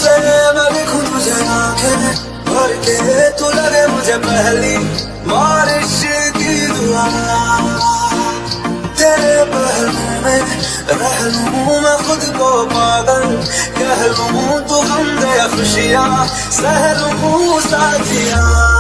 से मैं देखूं तुझे आंखें भर के, तू लगे मुझे पहली बारिश की दुआ। तेरे पहलू में रह लूं मैं खुद को पागल, कह लूं तू गम दे खुशियां सह लूं साथिया।